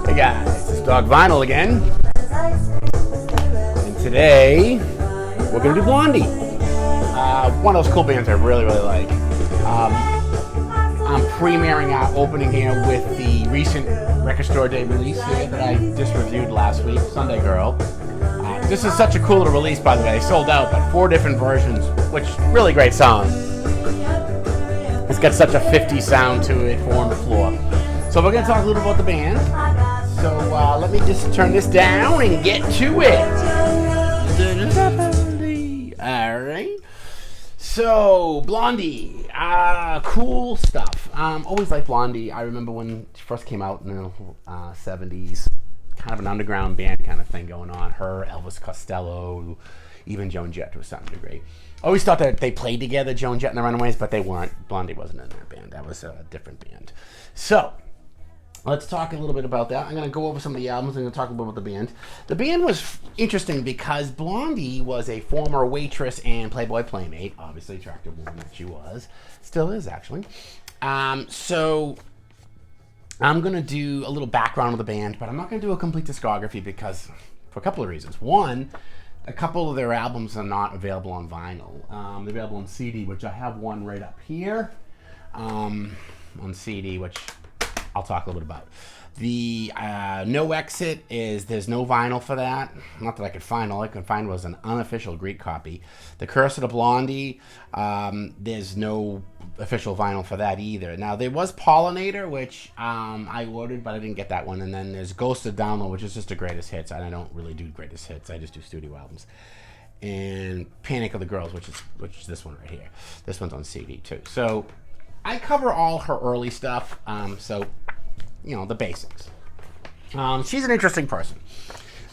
Hey guys, it's Dog Vinyl again, and today we're gonna do Blondie. One of those cool bands I really like. I'm premiering our opening here with the recent Record Store Day release here that I just reviewed last week, Sunday Girl. This is such a cool little release, by the way. They sold out, but 4 different versions, which really great song. It's got such a 50s sound to it, 4 on the floor. So we're going to talk a little about the band. So let me just turn this down and get to it. Alright. So, Blondie. Cool stuff. Always liked Blondie. I remember when she first came out in the 70s. Kind of an underground band kind of thing going on. Her, Elvis Costello, even Joan Jett to a certain degree. Always thought that they played together, Joan Jett and the Runaways, but they weren't. Blondie wasn't in that band. That was a different band. So, let's talk a little bit about that. I'm going to go over some of the albums. I'm going to talk a little bit about the band. The band was interesting because Blondie was a former waitress and Playboy playmate. Obviously, attractive woman that she was. Still is, actually. So, I'm going to do a little background of the band, but I'm not going to do a complete discography because, for a couple of reasons. One, a couple of their albums are not available on vinyl. They're available on CD, which I have one right up here on CD, which I'll talk a little bit about. The No Exit is, there's no vinyl for that. Not that I could find. All I could find was an unofficial Greek copy. The Curse of the Blondie, there's no official vinyl for that either. Now, there was Pollinator, which I ordered, but I didn't get that one. And then there's Ghost of Download, which is just the greatest hits. And I don't really do greatest hits. I just do studio albums. And Panic of the Girls, which is this one right here. This one's on CD too. So I cover all her early stuff. So, you know, the basics. She's an interesting person.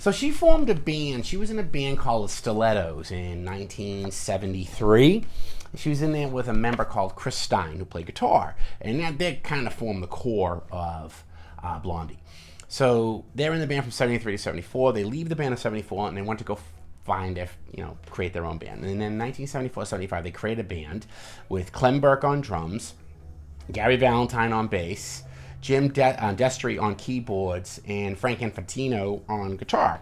So she formed a band. She was in a band called the Stilettos in 1973. She was in there with a member called Chris Stein, who played guitar. And they kind of formed the core of Blondie. So they're in the band from 73 to 74. They leave the band in 74, and they want to go create their own band. And then in 1974-75, they create a band with Clem Burke on drums, Gary Valentine on bass, Jim Destry on keyboards, and Frank Infantino on guitar.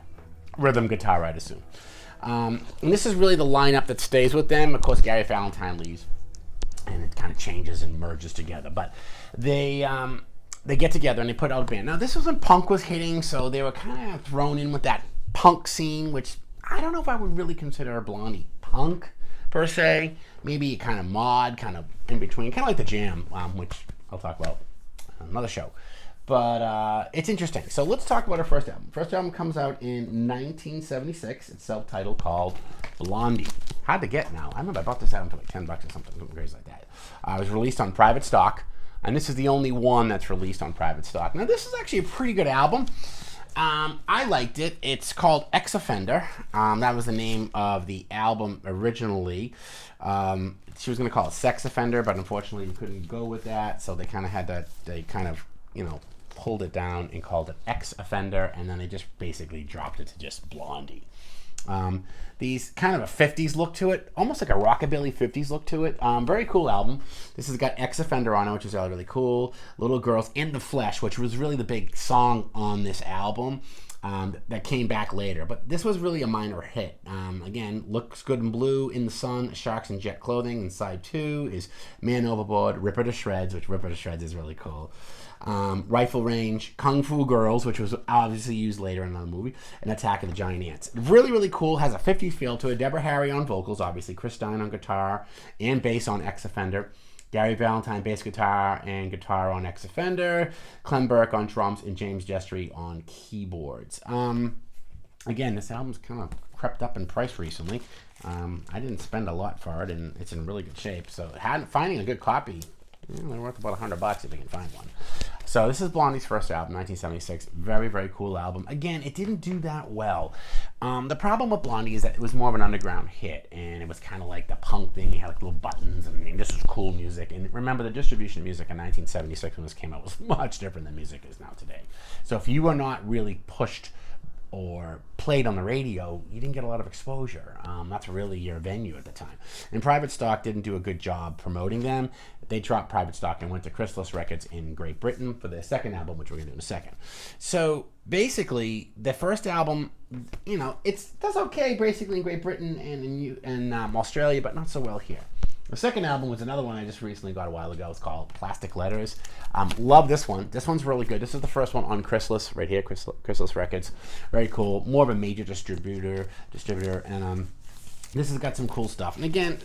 Rhythm guitar, I'd assume. And this is really the lineup that stays with them. Of course, Gary Valentine leaves, and it kind of changes and merges together. But they get together and they put out a band. Now, this was when punk was hitting, so they were kind of thrown in with that punk scene, which I don't know if I would really consider Blondie punk, per se. Maybe kind of mod, kind of in between. Kind of like the Jam, which I'll talk about another show. But it's interesting. So let's talk about her first album. First album comes out in 1976. It's self-titled, called Blondie. Hard to get now. I remember I bought this album for like $10 or something crazy like that. It was released on private stock, and this is the only one that's released on private stock. Now, this is actually a pretty good album. I liked it. It's called Ex-Offender. That was the name of the album originally. She was going to call it Sex Offender, but unfortunately you couldn't go with that, so they kind of had to, pulled it down and called it Ex-Offender, and then they just basically dropped it to just Blondie. These kind of a 50s look to it, almost like a rockabilly 50s look to it. Very cool album. This has got Ex-Offender on it, which is really, really cool. Little Girls in the Flesh, which was really the big song on this album. That came back later, but this was really a minor hit. Again, Looks Good in Blue, In the Sun, Sharks in Jet Clothing, and side 2 is Man Overboard, Rip Her to Shreds, which Rip Her to Shreds is really cool. Rifle Range, Kung Fu Girls, which was obviously used later in another movie, and Attack of the Giant Ants. Really, really cool, has a 50s feel to it. Deborah Harry on vocals, obviously, Chris Stein on guitar and bass on Ex-Offender. Gary Valentine bass guitar and guitar on Ex-Offender, Clem Burke on drums, and James Destry on keyboards. Again, this album's kind of crept up in price recently. I didn't spend a lot for it, and it's in really good shape. So finding a good copy, they're worth about $100 if you can find one. So this is Blondie's first album, 1976. Very, very cool album. Again, it didn't do that well. The problem with Blondie is that it was more of an underground hit, and it was kind of like the punk thing. You had like little buttons, and this was cool music. And remember, the distribution of music in 1976 when this came out was much different than music is now today. So if you were not really pushed or played on the radio, you didn't get a lot of exposure. That's really your venue at the time. And private stock didn't do a good job promoting them. They dropped Private Stock and went to Chrysalis Records in Great Britain for their second album, which we're going to do in a second. So basically, the first album, you know, it does okay basically in Great Britain and in Australia, but not so well here. The second album was another one I just recently got a while ago. It's called Plastic Letters. Love this one. This one's really good. This is the first one on Chrysalis, right here, Chrysalis Records. Very cool. More of a major distributor, and this has got some cool stuff. And again,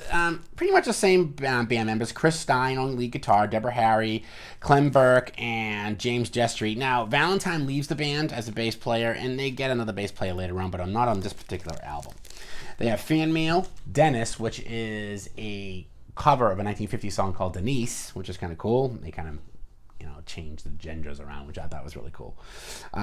pretty much the same band members. Chris Stein on lead guitar, Deborah Harry, Clem Burke, and James Destry. Now, Valentine leaves the band as a bass player, and they get another bass player later on, but I'm not on this particular album. They have fan mail, Dennis, which is a cover of a 1950s song called Denise, which is kind of cool. They kind of, you know, changed the genders around, which I thought was really cool.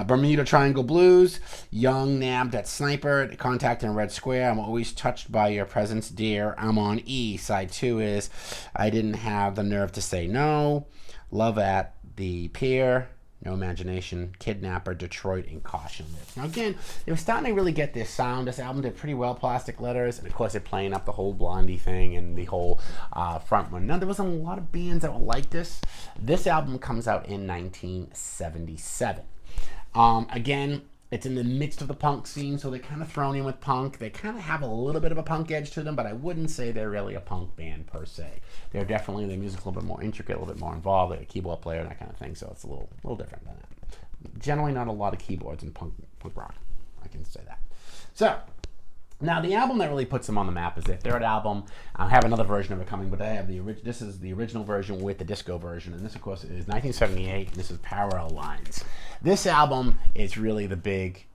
Bermuda Triangle Blues, Young Nabbed at Sniper, Contact in Red Square, I'm Always Touched by Your Presence, Dear, I'm on E. Side 2 is I Didn't Have the Nerve to Say No, Love at the Pier, No Imagination, Kidnapper, Detroit, and Caution Lips. Now again, they were starting to really get this sound. This album did pretty well, Plastic Letters, and of course they're playing up the whole Blondie thing and the whole front one. Now there was a lot of bands that were like this. This album comes out in 1977. Again, it's in the midst of the punk scene, so they're kind of thrown in with punk. They kind of have a little bit of a punk edge to them, but I wouldn't say they're really a punk band per se. They're definitely, their music's a little bit more intricate, a little bit more involved, like a keyboard player and that kind of thing, so it's a little different than that. Generally not a lot of keyboards in punk rock, I can say that. So, now the album that really puts them on the map is their third album. I have another version of it coming, but I have this is the original version with the disco version, and this of course is 1978, and this is Parallel Lines. This album is really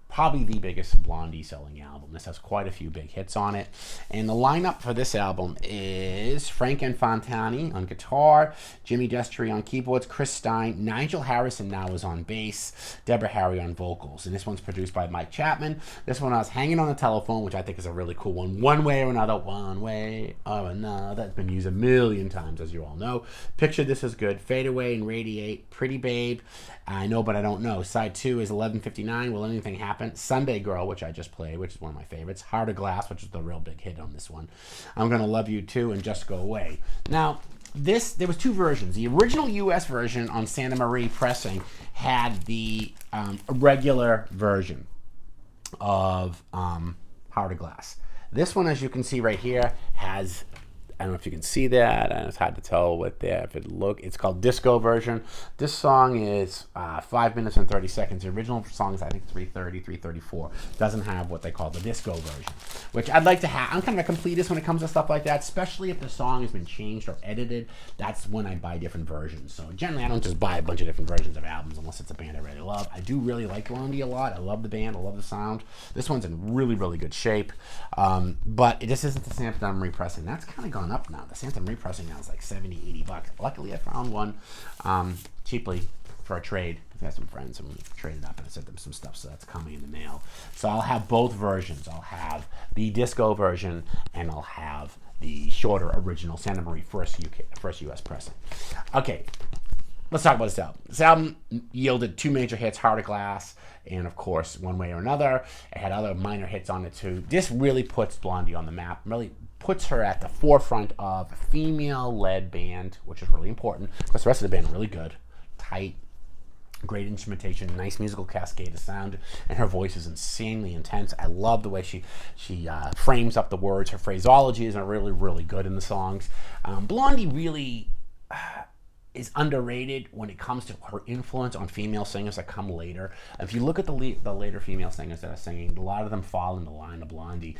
probably the biggest Blondie selling album. This has quite a few big hits on it. And the lineup for this album is Frank Infantani on guitar, Jimmy Destry on keyboards, Chris Stein, Nigel Harrison now is on bass, Deborah Harry on vocals. And this one's produced by Mike Chapman. This one I was Hanging on the Telephone, which I think is a really cool one. One Way or Another, One Way or Another. That's been used a million times, as you all know. Picture This Is Good, Fade Away and Radiate, Pretty Babe, I Know But I Don't Know. Side 2 is 11:59, Will Anything Happen? Sunday Girl, which I just played, which is one of my favorites. Heart of Glass, which is the real big hit on this one. I'm Gonna Love You Too, and Just Go Away. Now, there was two versions. The original U.S. version on Santa Maria Pressing had the regular version of Heart of Glass. This one, as you can see right here, has, I don't know if you can see that. It's hard to tell what there. If it look, it's called Disco Version. This song is 5 minutes and 30 seconds. The original song is, I think, 3:30, 3:34. Doesn't have what they call the disco version, which I'd like to have. I'm kind of a completist when it comes to stuff like that, especially if the song has been changed or edited. That's when I buy different versions. So generally, I don't just buy a bunch of different versions of albums unless it's a band I really love. I do really like Blondie a lot. I love the band. I love the sound. This one's in really, really good shape. But it just isn't the Santa Maria Pressing. That's kind of gone up now. The Santa Maria Pressing now is like $70-80. Luckily, I found one cheaply for a trade. I had some friends and we traded up and I sent them some stuff, so that's coming in the mail. So I'll have both versions. I'll have the disco version and I'll have the shorter original Santa Maria first US pressing. Okay, let's talk about this album. This album yielded two major hits, Heart of Glass and, of course, One Way or Another. It had other minor hits on it, too. This really puts Blondie on the map, really puts her at the forefront of a female-led band, which is really important, because the rest of the band are really good, tight, great instrumentation, nice musical cascade of sound, and her voice is insanely intense. I love the way she frames up the words. Her phraseology are really, really good in the songs. Blondie really is underrated when it comes to her influence on female singers that come later. If you look at the later female singers that are singing, a lot of them fall in the line of Blondie.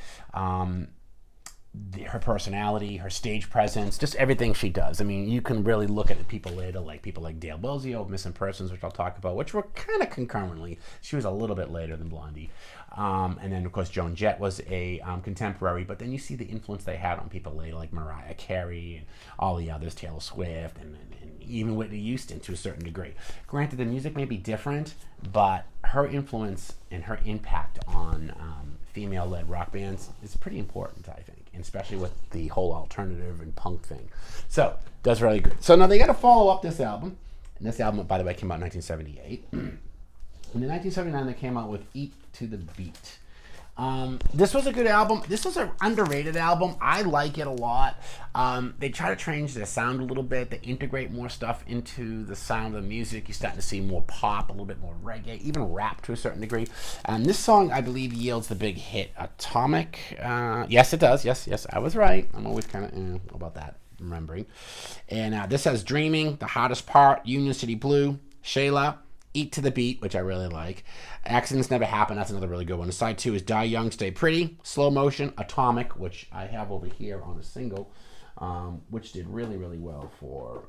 Her personality, her stage presence, just everything she does. I mean, you can really look at people later, like people like Dale Bozio of Missing Persons, which I'll talk about, which were kind of concurrently. She was a little bit later than Blondie. And then, of course, Joan Jett was a contemporary, but then you see the influence they had on people later, like Mariah Carey and all the others, Taylor Swift, and even Whitney Houston to a certain degree. Granted, the music may be different, but her influence and her impact on female-led rock bands is pretty important, I think, and especially with the whole alternative and punk thing. So, does really good. So now they got to follow up this album, and this album, by the way, came out in 1978. In 1979, they came out with Eat to the Beat. This was a good album. This was an underrated album. I like it a lot. They try to change their sound a little bit. They integrate more stuff into the sound of the music. You're starting to see more pop, a little bit more reggae, even rap to a certain degree. And this song, I believe, yields the big hit Atomic. Yes, it does. Yes, I was right. I'm always kind of about that, remembering. And this has Dreaming, The Hottest Part, Union City Blue, Shayla, Eat to the Beat, which I really like. Accidents Never Happen, that's another really good one. Side 2 is Die Young, Stay Pretty, Slow Motion, Atomic, which I have over here on a single, which did really, really well for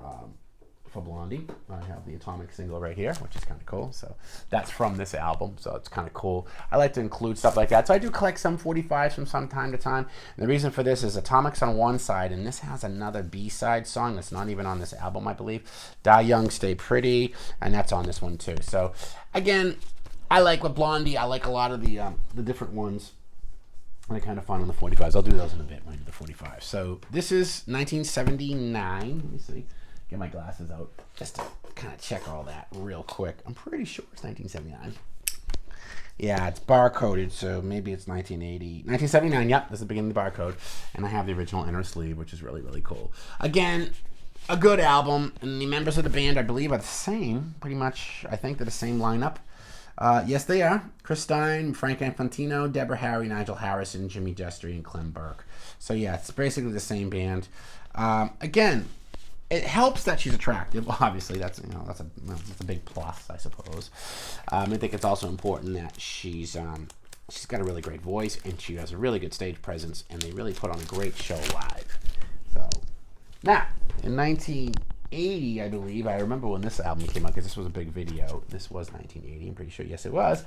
Blondie. I have the Atomic single right here, which is kind of cool. So that's from this album, so it's kind of cool. I like to include stuff like that. So I do collect some 45s from time to time. And the reason for this is Atomic's on one side, and this has another B-side song that's not even on this album, I believe. Die Young, Stay Pretty, and that's on this one too. So again, I like with Blondie, I like a lot of the different ones. They're kind of fun on the 45s. I'll do those in a bit when I do the 45s. So this is 1979. Let me see. Get my glasses out just to kind of check all that real quick. I'm pretty sure it's 1979. Yeah, it's barcoded, so maybe it's 1980. 1979, yep, this is the beginning of the barcode. And I have the original inner sleeve, which is really, really cool. Again, a good album. And the members of the band, I believe, are the same. Pretty much, I think they're the same lineup. Yes, they are. Chris Stein, Frank Infantino, Deborah Harry, Nigel Harrison, Jimmy Jestry, and Clem Burke. So, yeah, it's basically the same band. Again, it helps that she's attractive. Obviously, that's a big plus, I suppose. I think it's also important that she's got a really great voice and she has a really good stage presence, and they really put on a great show live. So now, in 1980, I believe, I remember when this album came out because this was a big video. This was 1980, I'm pretty sure. Yes, it was.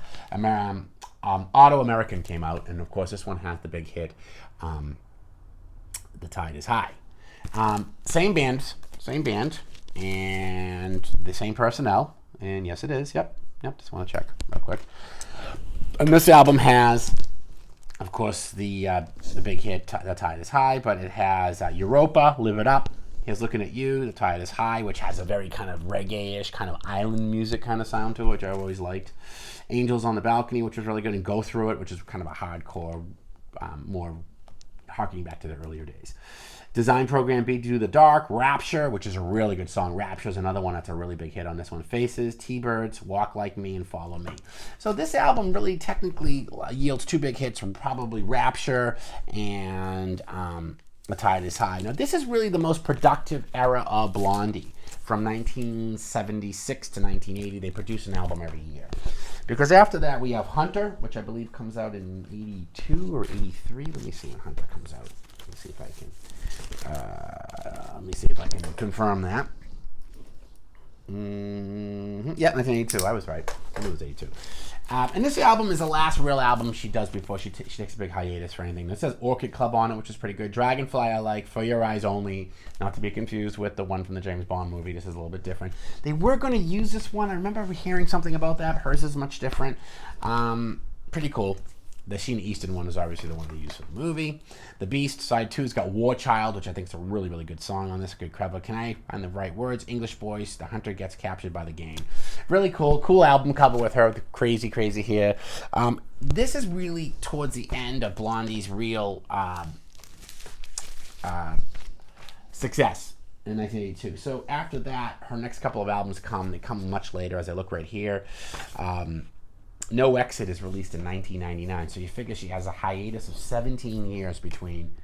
Auto American came out, and of course, this one had the big hit, The Tide is High. Same band, and the same personnel. And yes, it is. Yep. Just want to check real quick. And this album has, of course, the big hit, The Tide is High, but it has Europa, Live It Up. Here's Looking at You, The Tide is High, which has a very kind of reggae-ish, kind of island music kind of sound to it, which I always liked. Angels on the Balcony, which was really good, and Go Through It, which is kind of a hardcore, more harkening back to the earlier days. Design Program B, Do the Dark, Rapture, which is a really good song. Rapture is another one that's a really big hit on this one. Faces, T-Birds, Walk Like Me, and Follow Me. So this album really technically yields two big hits from probably Rapture and The Tide is High. Now this is really the most productive era of Blondie. From 1976 to 1980, they produce an album every year. Because after that, we have Hunter, which I believe comes out in 82 or 83. Let me see when Hunter comes out. Let me see if I can confirm that. Yeah, 1982. I was right. I knew it was 82. And this album is the last real album she does before she takes a big hiatus for anything. This says Orchid Club on it, which is pretty good. Dragonfly I like. For Your Eyes Only, not to be confused with the one from the James Bond movie. This is a little bit different. They were going to use this one. I remember hearing something about that. Hers is much different. Pretty cool. The Sheena Easton one is obviously the one they used for the movie. The Beast, side 2's got War Child, which I think is a really, really good song on this. Good clever. Can I find the right words? English Voice, The Hunter Gets Captured by the Game. Really cool. Cool album cover with her with the crazy, crazy hair. This is really towards the end of Blondie's real success in 1982. So after that, her next couple of albums they come much later, as I look right here. No Exit is released in 1999, so you figure she has a hiatus of 17 years between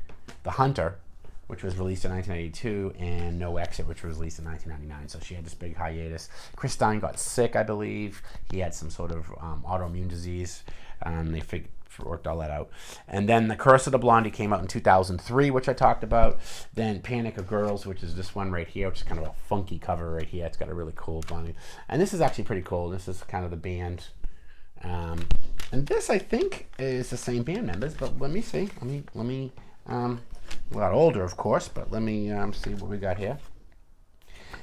The Hunter, which was released in 1982, and No Exit, which was released in 1999. So she had this big hiatus. Chris Stein got sick, I believe. He had some sort of autoimmune disease. They worked all that out. And then The Curse of the Blondie came out in 2003, which I talked about. Then Panic of Girls, which is this one right here, which is kind of a funky cover right here. It's got a really cool Blondie. And this is actually pretty cool. This is kind of the band. And this, I think, is the same band members, but let me see. Let me a lot older, of course, but let me see what we got here.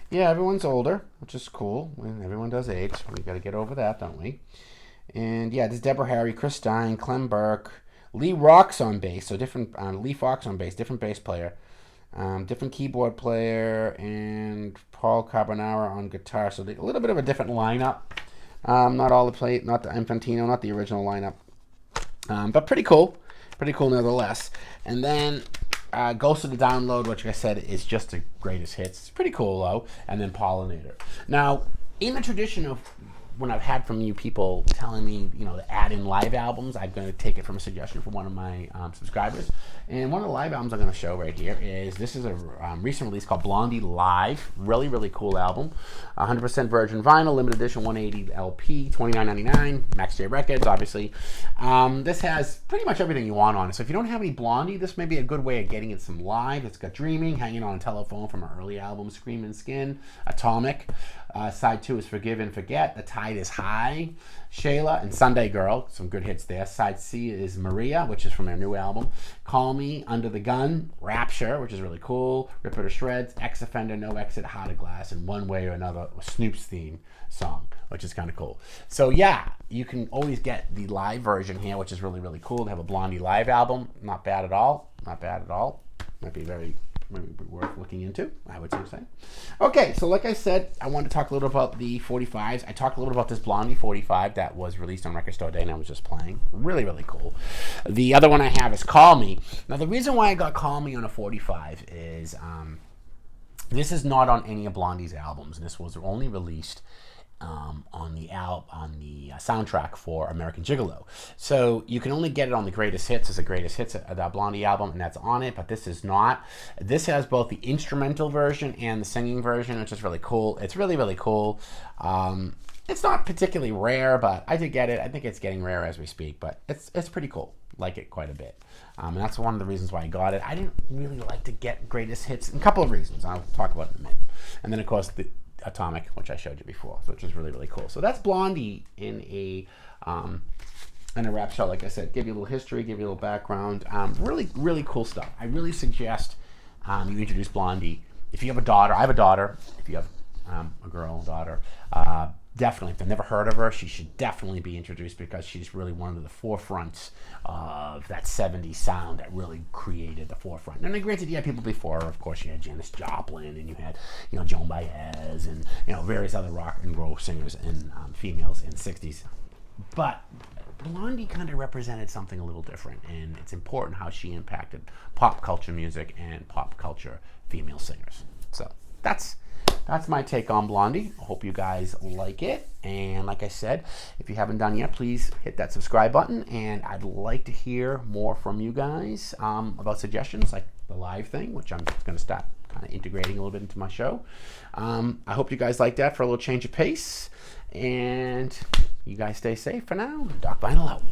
Yeah, everyone's older, which is cool. Everyone does age. We got to get over that, don't we? And yeah, there's Deborah Harry, Chris Stein, Clem Burke, Lee Rocks on bass, so different, Lee Fox on bass, different bass player, different keyboard player, and Paul Carbonara on guitar, so a little bit of a different lineup. Not all the not the Infantino, not the original lineup. But pretty cool nevertheless. And then Ghost of the Download, which I said is just the greatest hits. It's pretty cool though. And then Pollinator. Now, in the tradition of when I've had from you people telling me, to add in live albums, I'm going to take it from a suggestion from one of my subscribers. And one of the live albums I'm going to show right here this is a recent release called Blondie Live. Really, really cool album. 100% virgin vinyl, limited edition 180 LP, $29.99, Max J Records, obviously. This has pretty much everything you want on it. So if you don't have any Blondie, this may be a good way of getting it some live. It's got Dreaming, Hanging on a Telephone from her early album, Screamin' Skin, Atomic. Side 2 is Forgive and Forget, The Tide is High, Shayla, and Sunday Girl. Some good hits there. Side C is Maria, which is from their new album. Call Me, Under the Gun, Rapture, which is really cool. Rip Her to Shreds, Ex Offender, No Exit, Heart of Glass, and One Way or Another, Snoop's theme song, which is kind of cool. So yeah, you can always get the live version here, which is really, really cool. They have a Blondie live album. Not bad at all. Not bad at all. Might be worth looking into, I would say. Okay, so like I said, I wanted to talk a little about the 45s. I talked a little about this Blondie 45 that was released on Record Store Day, and I was just playing. Really, really cool. The other one I have is Call Me. Now, the reason why I got Call Me on a 45 is this is not on any of Blondie's albums. This was only released on the soundtrack for American Gigolo. So you can only get it on the Greatest Hits. It's the Greatest Hits of that Blondie album, and that's on it, but this is not. This has both the instrumental version and the singing version, which is really cool. It's really, really cool. It's not particularly rare, but I did get it. I think it's getting rare as we speak, but it's pretty cool. Like it quite a bit. And that's one of the reasons why I got it. I didn't really like to get Greatest Hits, and a couple of reasons. I'll talk about it in a minute. And then, of course, the Atomic, which I showed you before, which is really, really cool. So that's Blondie in a rap show. Like I said, give you a little history, give you a little background. Really, really cool stuff. I really suggest you introduce Blondie. If you have a daughter, I have a daughter. If you have a girl, daughter, definitely, if they've never heard of her, she should definitely be introduced because she's really one of the forefronts of that 70s sound that really created the forefront. And granted, you had people before her. Of course, you had Janis Joplin, and you had, Joan Baez, and, various other rock and roll singers and females in the 60s. But Blondie kind of represented something a little different, and it's important how she impacted pop culture music and pop culture female singers. So that's my take on Blondie. I hope you guys like it. And like I said, if you haven't done yet, please hit that subscribe button. And I'd like to hear more from you guys about suggestions like the live thing, which I'm going to start kind of integrating a little bit into my show. I hope you guys like that for a little change of pace. And you guys stay safe for now. Doc Vinyl out.